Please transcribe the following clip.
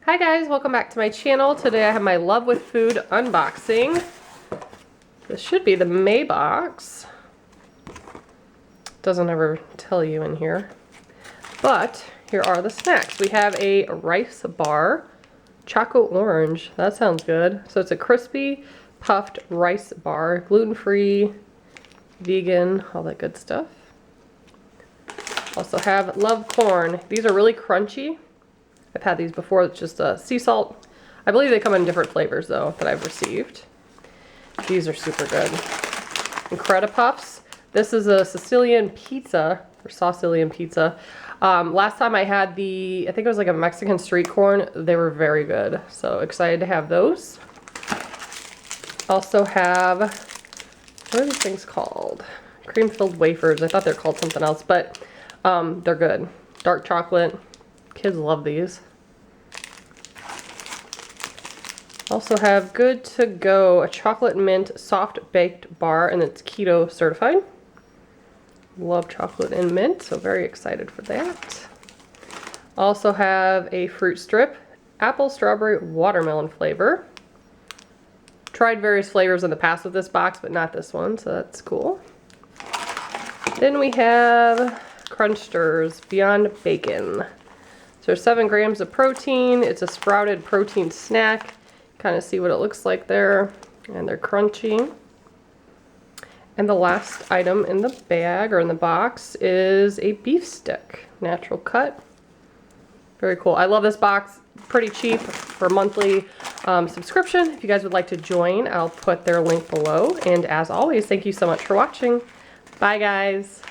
Hi guys, welcome back to my channel. Today I have my Love with Food unboxing. This should be the May box. Doesn't ever tell you in here. But here are the snacks. We have a rice bar, choco orange. That sounds good. So it's a crispy puffed rice bar, gluten-free, vegan, all that good stuff. Also have Love corn. These are really crunchy. I've had these before. It's just sea salt. I believe they come in different flavors though that I've received. These are super good. Incredipuffs. This is a Sicilian pizza, or Saucilian pizza. Last time I had I think it was like a Mexican street corn. They were very good. So excited to have those. Also have, what are these things called? Cream-filled wafers. I thought they're called something else, but they're good. Dark chocolate. Kids love these. Also have Good to Go, a chocolate mint soft baked bar, and it's keto certified. Love chocolate and mint, so very excited for that. Also have a fruit strip, apple, strawberry, watermelon flavor. Tried various flavors in the past with this box, but not this one, so that's cool. Then we have Crunchsters Beyond Bacon. So 7 grams of protein. It's a sprouted protein snack. Kind of see what it looks like there. And they're crunchy. And the last item in the bag, or in the box, is a beef stick. Natural cut. Very cool. I love this box. Pretty cheap for monthly subscription. If you guys would like to join, I'll put their link below. And as always, thank you so much for watching. Bye guys.